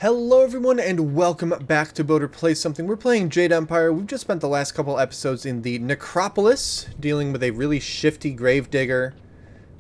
Hello everyone and welcome back to Boater Plays Something. We're playing Jade Empire. We've just spent the last couple episodes in the Necropolis, dealing with a really shifty gravedigger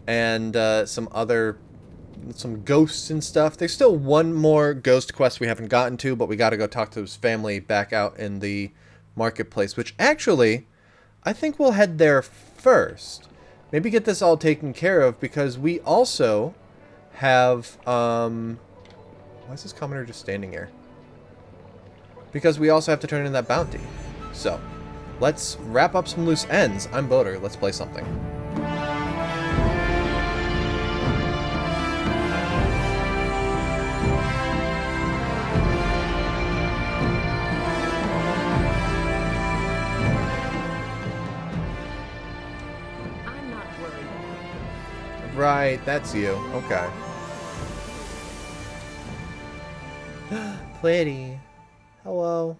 and some ghosts and stuff. There's still one more ghost quest we haven't gotten to, but we gotta go talk to his family back out in the marketplace, which actually, I think we'll head there first. Maybe get this all taken care of, because we also have, why is this commoner just standing here? Because we also have to turn in that bounty. So, let's wrap up some loose ends. I'm Boater. Let's play something. I'm not worried. Right, that's you. Okay. Pretty. Hello.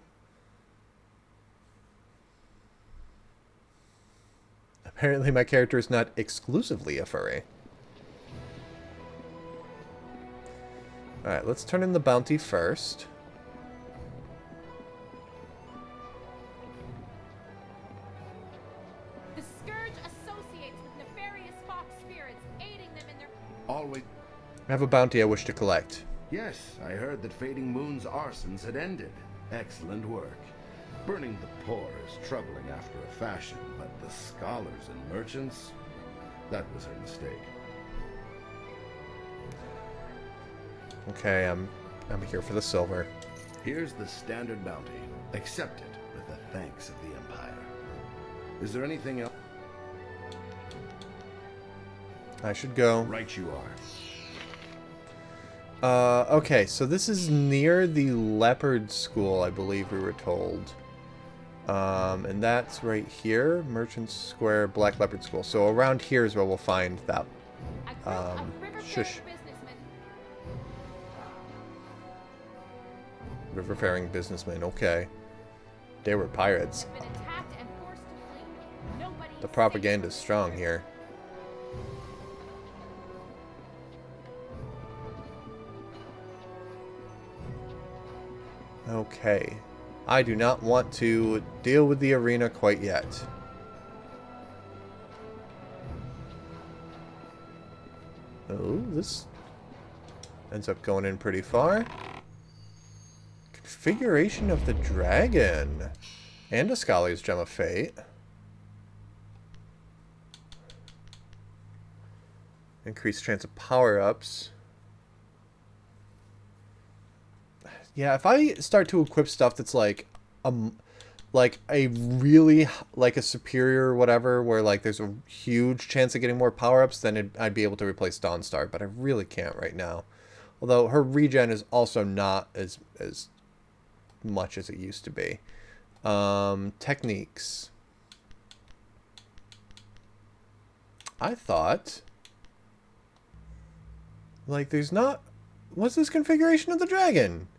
Apparently my character is not exclusively a furry. Alright, let's turn in the bounty first. The scourge associates with nefarious fox spirits, aiding them in their... Always. I have a bounty I wish to collect. Yes, I heard that Fading Moon's arsons had ended. Excellent work. Burning the poor is troubling after a fashion, but the scholars and merchants, that was her mistake. Okay, I'm here for the silver. Here's the standard bounty. Accept it with the thanks of the Empire. Is there anything else? I should go. Right you are. Okay, so this is near the Leopard School, I believe we were told. And that's right here, Merchant Square, Black Leopard School. So around here is where we'll find that, shush. River-faring businessmen, okay. They were pirates. The propaganda's strong here. Okay. I do not want to deal with the arena quite yet. Oh, this ends up going in pretty far. Configuration of the dragon. And a scholar's gem of fate. Increased chance of power-ups. Yeah, if I start to equip stuff that's like a really, like a superior or whatever, where like there's a huge chance of getting more power-ups, then I'd be able to replace Dawnstar, but I really can't right now. Although her regen is also not as much as it used to be. Techniques. I thought, like, there's not... What's this configuration of the dragon?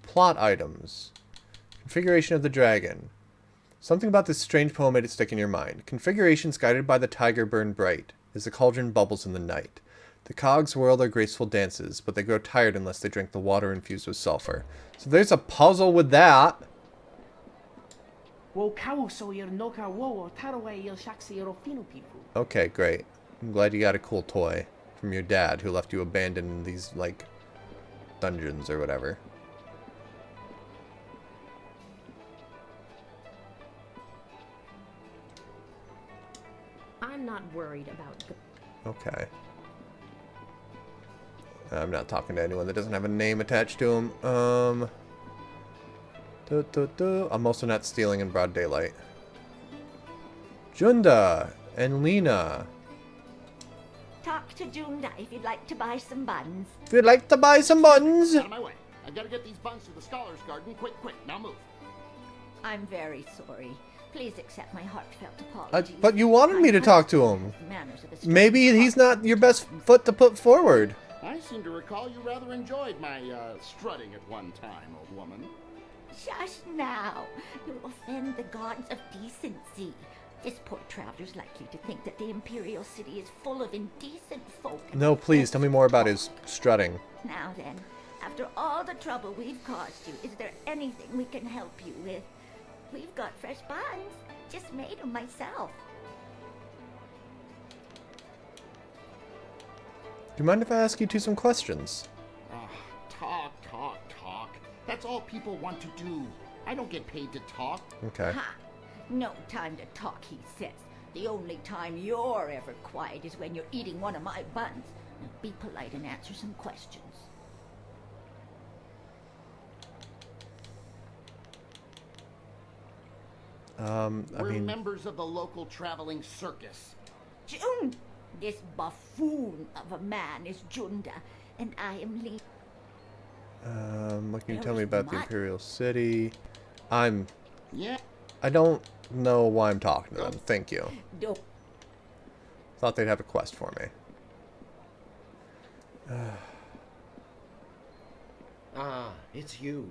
Plot items. Configuration of the dragon. Something about this strange poem made it stick in your mind. Configurations guided by the tiger burn bright, as the cauldron bubbles in the night. The cogs whirl their graceful dances, but they grow tired unless they drink the water infused with sulfur. So there's a puzzle with that. Okay, great. I'm glad you got a cool toy from your dad who left you abandoned in these, like, dungeons or whatever. I'm not worried about the... Okay. I'm not talking to anyone that doesn't have a name attached to him. I'm also not stealing in broad daylight. Junda and Lena. Talk to Junda if you'd like to buy some buns. If you'd like to buy some buns. Out of my way. I gotta get these buns to the Scholars Garden. Quick, quick. Now move. I'm very sorry. Please accept my heartfelt apologies. But you wanted me to talk to him. Maybe he's not your best foot to put forward. I seem to recall you rather enjoyed my strutting at one time, old woman. Shush now. You'll offend the gods of decency. This poor traveler's likely to think that the Imperial City is full of indecent folk. No, please, tell me more about his strutting. Now then, after all the trouble we've caused you, is there anything we can help you with? We've got fresh buns. Just made them myself. Do you mind if I ask you some questions? Talk. That's all people want to do. I don't get paid to talk. Okay. Ha! No time to talk, he says. The only time you're ever quiet is when you're eating one of my buns. Now be polite and answer some questions. We're members of the local traveling circus. June! This buffoon of a man is Junda, and I am Lee. What can you tell me about the Imperial City? Yeah. I don't know why I'm talking to them. Thank you. Dope. Thought they'd have a quest for me. It's you.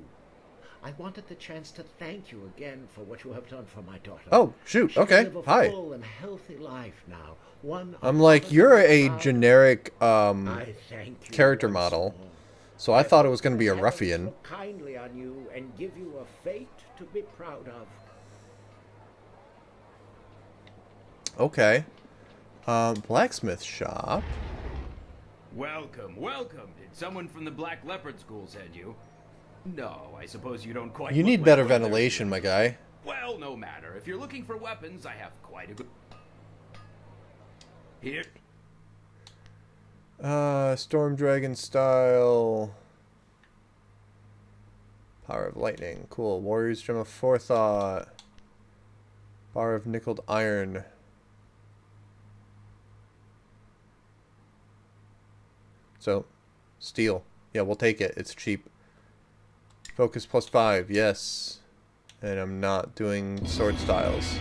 I wanted the chance to thank you again for what you have done for my daughter. Oh, shoot. She can Okay. live a Hi. full and healthy life now. One I'm like, you're a generic I thank you character once model. more. So I thought it was going to be a Heavens ruffian. look kindly on you and give you a fate to be proud of. Okay. Blacksmith shop. Welcome. Did someone from the Black Leopard School send you? No, I suppose you don't quite You look need like better one of their ventilation, my guy. Well, no matter. If you're looking for weapons, I have quite a good... Here. Storm Dragon style. Power of Lightning. Cool. Warrior's Gem of Forethought. Bar of Nickeled Iron. So, steel. Yeah, we'll take it. It's cheap. Focus +5. Yes. And I'm not doing sword styles.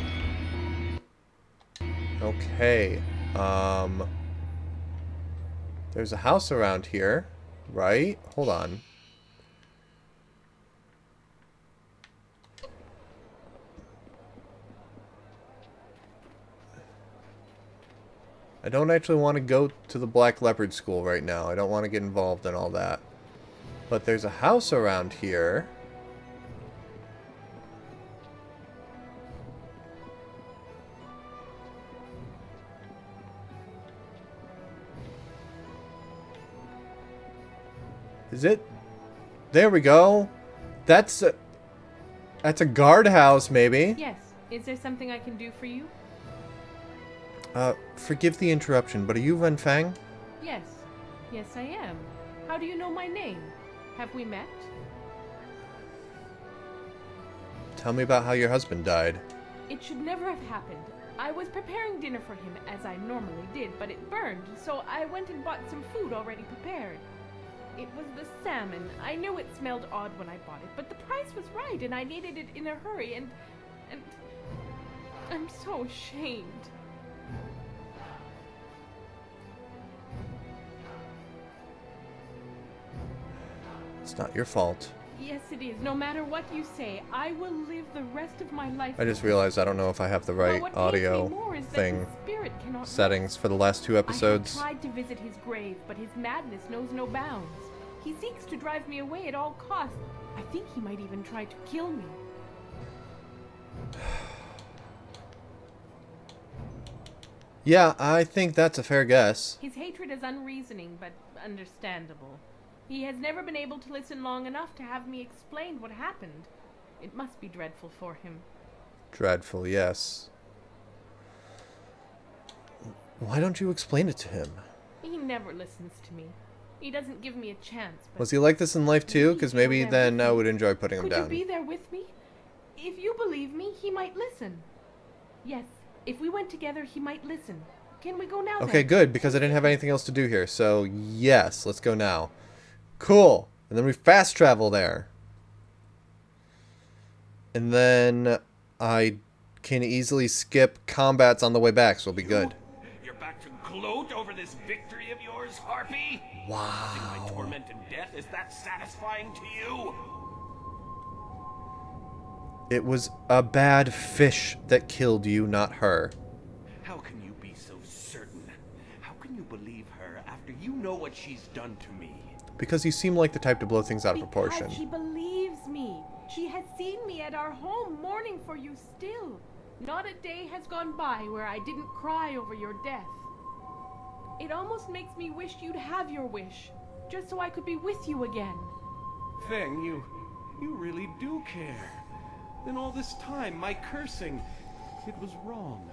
Okay. There's a house around here, right? Hold on. I don't actually want to go to the Black Leopard School right now. I don't want to get involved in all that. But there's a house around here. Is it? There we go. That's a guardhouse, maybe. Yes. Is there something I can do for you? Forgive the interruption, but are you Ren Fang? Yes. Yes, I am. How do you know my name? Have we met? Tell me about how your husband died. It should never have happened. I was preparing dinner for him, as I normally did, but it burned, so I went and bought some food already prepared. It was the salmon. I knew it smelled odd when I bought it, but the price was right, and I needed it in a hurry, and I'm so ashamed. It's not your fault. Yes, it is. No matter what you say, I will live the rest of my life. I just realized I don't know if I have the But right what pains me audio more is that thing his spirit cannot settings for the last 2 episodes. I have tried to visit his grave, but his madness knows no bounds. He seeks to drive me away at all costs. I think he might even try to kill me. Yeah, I think that's a fair guess. His hatred is unreasoning, but understandable. He has never been able to listen long enough to have me explain what happened. It must be dreadful for him. Dreadful, yes. Why don't you explain it to him? He never listens to me. He doesn't give me a chance. But Was he like this in life too? Because maybe Could you then I would enjoy putting him Could down. you be there with me? If you believe me, he might listen. Yes, if we went together, he might listen. Can we go now Okay, then? good, because I didn't have anything else to do here. So, yes, let's go now. Cool. And then we fast travel there. And then I can easily skip combats on the way back, so it'll be good. You're back to gloat over this victory of yours, Harpy? Wow. My torment and death, is that satisfying to you? It was a bad fish that killed you, not her. How can you be so certain? How can you believe her after you know what she's done to me? Because you seem like the type to blow things out of proportion. Because she believes me. She has seen me at our home mourning for you still. Not a day has gone by where I didn't cry over your death. It almost makes me wish you'd have your wish, just so I could be with you again. Feng, you really do care. Then all this time, my cursing, it was wrong.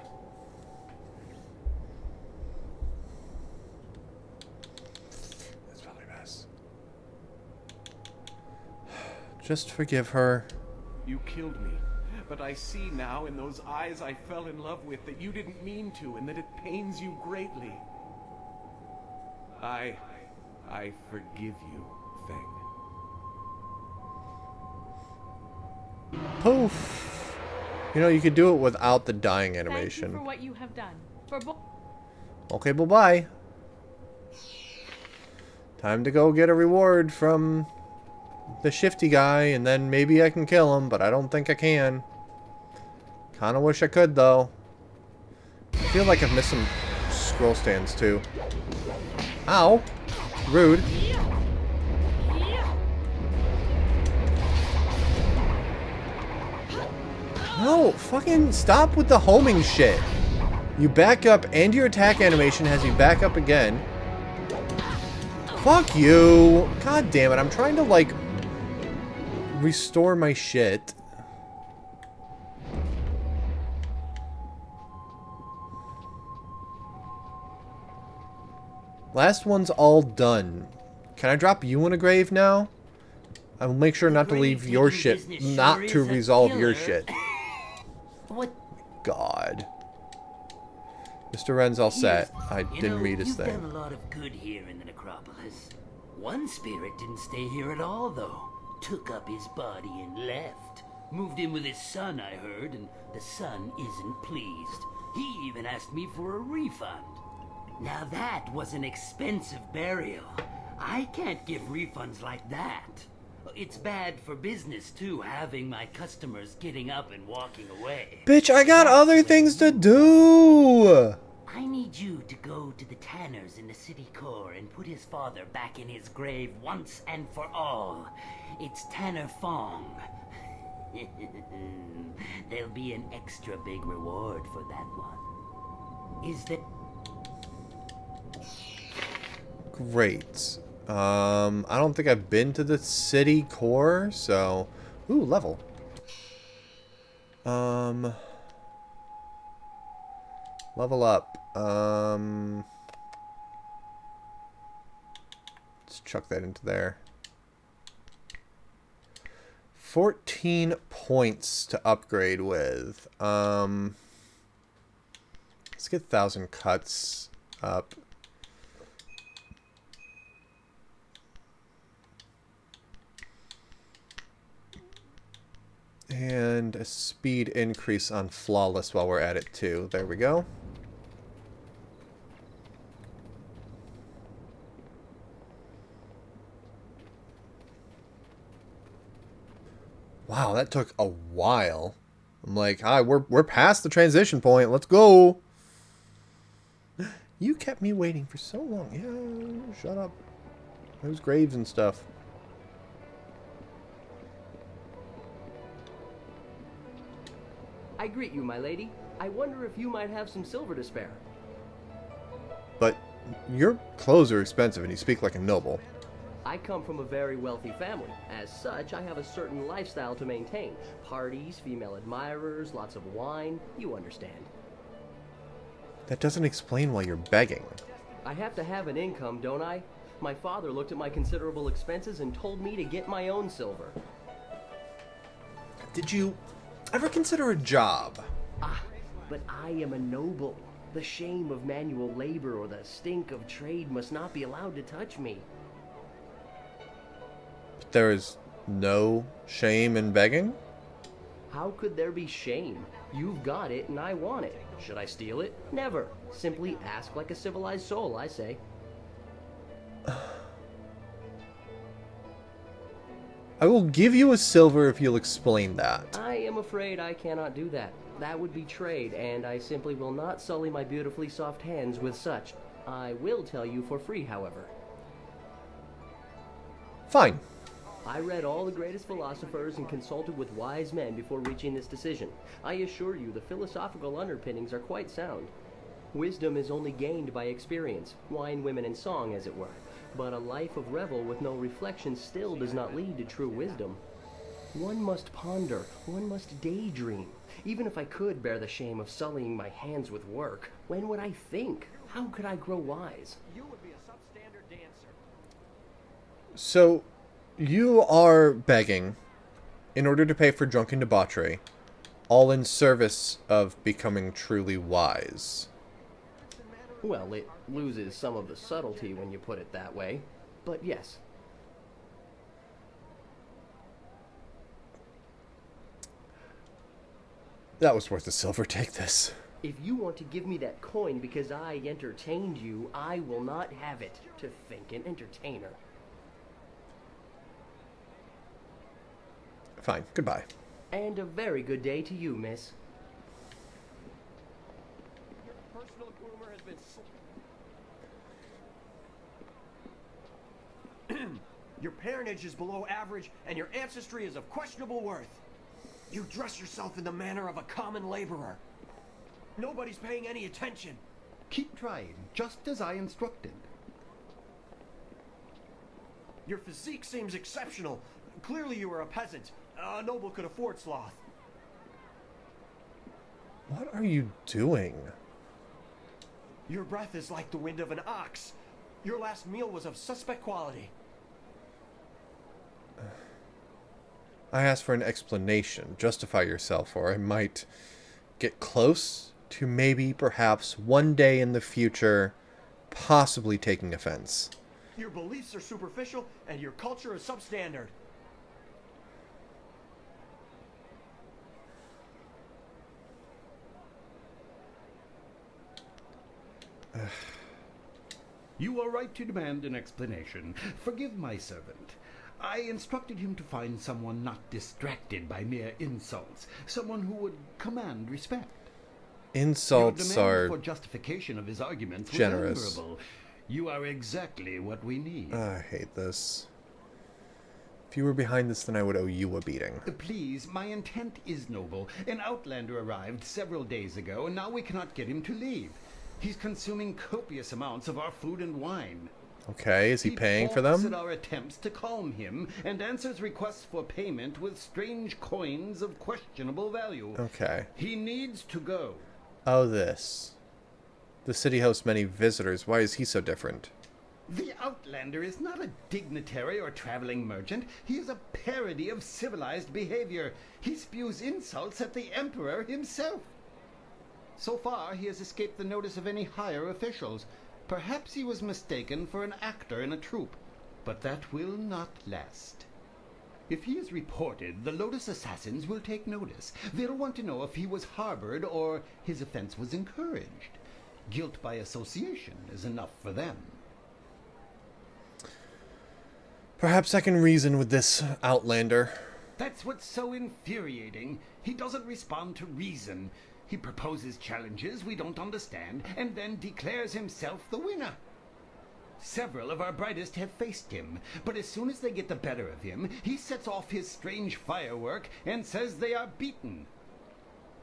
That's probably best. Just forgive her. You killed me, but I see now in those eyes I fell in love with that you didn't mean to and that it pains you greatly. I forgive you, Feng. Poof. You know, you could do it without the dying Thank you animation. for what you have done. Okay, bye-bye. Time to go get a reward from the shifty guy, and then maybe I can kill him, but I don't think I can. Kinda wish I could, though. I feel like I've missed some scroll stands, too. Ow! Rude. No, fucking stop with the homing shit. You back up, and your attack animation has you back up again. Fuck you! God damn it, I'm trying to, like, restore my shit. Last one's all done. Can I drop you in a grave now? I will make sure not to leave your shit, not to resolve your shit. What? God. Mr. Wren's all set. I didn't read his You've thing. done a lot of good here in the necropolis. One spirit didn't stay here at all, though. Took up his body and left. Moved in with his son, I heard, and the son isn't pleased. He even asked me for a refund. Now that was an expensive burial. I can't give refunds like that. It's bad for business, too, having my customers getting up and walking away. Bitch, I got other things to do! I need you to go to the tanners in the city core and put his father back in his grave once and for all. It's Tanner Fong. There'll be an extra big reward for that one. Is that... Great. I don't think I've been to the city core, so... Ooh, level. Level up. Let's chuck that into there. 14 points to upgrade with. Let's get 1,000 cuts up. And a speed increase on flawless while we're at it too. There we go. Wow, that took a while. I'm like, hi, we're past the transition point. Let's go. You kept me waiting for so long. Yeah, shut up. There's graves and stuff. I greet you, my lady. I wonder if you might have some silver to spare. But your clothes are expensive and you speak like a noble. I come from a very wealthy family. As such, I have a certain lifestyle to maintain. Parties, female admirers, lots of wine. You understand. That doesn't explain why you're begging. I have to have an income, don't I? My father looked at my considerable expenses and told me to get my own silver. Did you ever consider a job? Ah, but I am a noble. The shame of manual labor or the stink of trade must not be allowed to touch me. But there is no shame in begging? How could there be shame? You've got it and I want it. Should I steal it? Never. Simply ask like a civilized soul, I say. I will give you a silver if you'll explain that. I am afraid I cannot do that. That would be trade, and I simply will not sully my beautifully soft hands with such. I will tell you for free, however. Fine. I read all the greatest philosophers and consulted with wise men before reaching this decision. I assure you the philosophical underpinnings are quite sound. Wisdom is only gained by experience, wine, women, and song, as it were. But a life of revel with no reflection still does not lead to true wisdom. One must ponder, one must daydream. Even if I could bear the shame of sullying my hands with work, when would I think? How could I grow wise? You would be a substandard dancer. So, you are begging in order to pay for drunken debauchery, all in service of becoming truly wise. Well, it loses some of the subtlety when you put it that way. But yes. That was worth a silver. Take this. If you want to give me that coin because I entertained you, I will not have it. To think an entertainer. Fine. Goodbye. And a very good day to you, miss. Your personal groomer has been Your parentage is below average, and your ancestry is of questionable worth. You dress yourself in the manner of a common laborer. Nobody's paying any attention. Keep trying, just as I instructed. Your physique seems exceptional. Clearly you are a peasant. A noble could afford sloth. What are you doing? Your breath is like the wind of an ox. Your last meal was of suspect quality. I asked for an explanation. Justify yourself, or I might get close to maybe, perhaps, one day in the future, possibly taking offense. Your beliefs are superficial, and your culture is substandard. You are right to demand an explanation. Forgive my servant. I instructed him to find someone not distracted by mere insults, someone who would command respect. Insults Your are demand for justification of his arguments was generous. admirable. You are exactly what we need. I hate this. If you were behind this, then I would owe you a beating. Please, my intent is noble. An outlander arrived several days ago, and now we cannot get him to leave. He's consuming copious amounts of our food and wine. Okay, is he paying for balks them? at our attempts to calm him and answers requests for payment with strange coins of questionable value. Okay. He needs to go. Oh, this. The city hosts many visitors. Why is he so different? The outlander is not a dignitary or traveling merchant. He is a parody of civilized behavior. He spews insults at the emperor himself. So far, he has escaped the notice of any higher officials. Perhaps he was mistaken for an actor in a troupe, but that will not last. If he is reported, the Lotus assassins will take notice. They'll want to know if he was harbored or his offense was encouraged. Guilt by association is enough for them. Perhaps I can reason with this outlander. That's what's so infuriating. He doesn't respond to reason. He proposes challenges we don't understand, and then declares himself the winner. Several of our brightest have faced him, but as soon as they get the better of him, he sets off his strange firework and says they are beaten.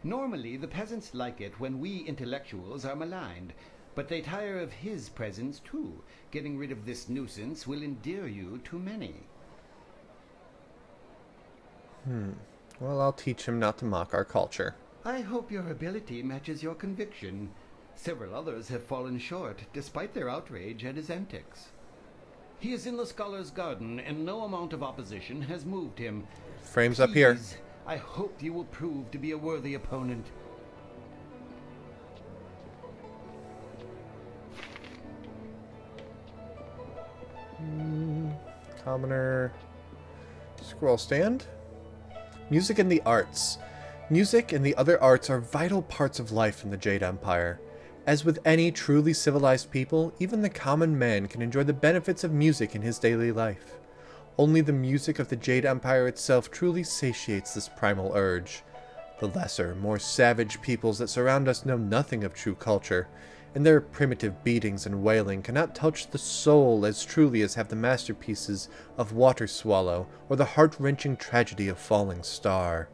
Normally, the peasants like it when we intellectuals are maligned, but they tire of his presence too. Getting rid of this nuisance will endear you to many. Well, I'll teach him not to mock our culture. I hope your ability matches your conviction. Several others have fallen short, despite their outrage at his antics. He is in the scholar's garden, and no amount of opposition has moved him. Frames up here. Please, I hope you will prove to be a worthy opponent. Commoner. Scroll stand. Music and the arts. Music and the other arts are vital parts of life in the Jade Empire. As with any truly civilized people, even the common man can enjoy the benefits of music in his daily life. Only the music of the Jade Empire itself truly satiates this primal urge. The lesser, more savage peoples that surround us know nothing of true culture, and their primitive beatings and wailing cannot touch the soul as truly as have the masterpieces of Water Swallow or the heart-wrenching tragedy of Falling Star.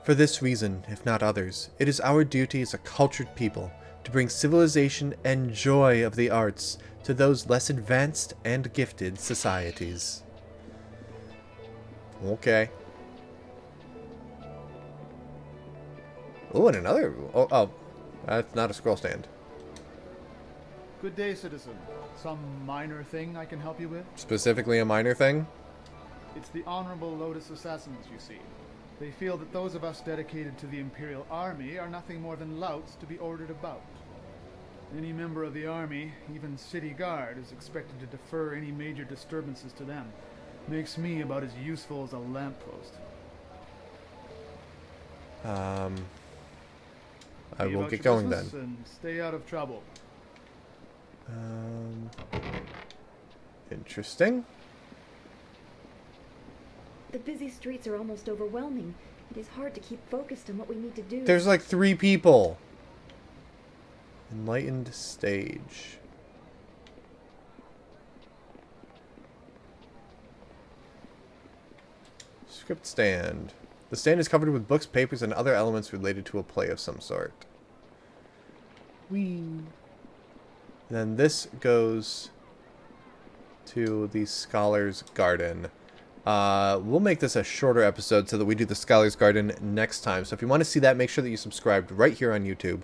For this reason, if not others, it is our duty as a cultured people to bring civilization and joy of the arts to those less advanced and gifted societies. Okay. Oh, and another... Oh, that's not a scroll stand. Good day, citizen. Some minor thing I can help you with? Specifically a minor thing? It's the Honorable Lotus Assassins, you see. They feel that those of us dedicated to the Imperial Army are nothing more than louts to be ordered about. Any member of the army, even city guard, is expected to defer any major disturbances to them. Makes me about as useful as a lamppost. I will get going then. And stay out of trouble. Interesting. The busy streets are almost overwhelming. It is hard to keep focused on what we need to do. There's like 3 people. Enlightened stage. Script stand. The stand is covered with books, papers, and other elements related to a play of some sort. Whee! Then this goes to the Scholar's Garden. We'll make this a shorter episode so that we do the Scholar's Garden next time. So if you want to see that, make sure that you subscribed right here on YouTube.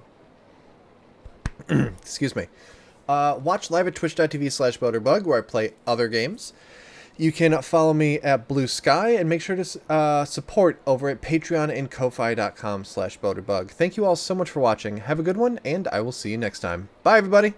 Excuse me. Watch live at twitch.tv/BoaterBug, where I play other games. You can follow me at Blue Sky, and make sure to support over at Patreon and Ko-Fi.com/BoaterBug. Thank you all so much for watching. Have a good one, and I will see you next time. Bye, everybody!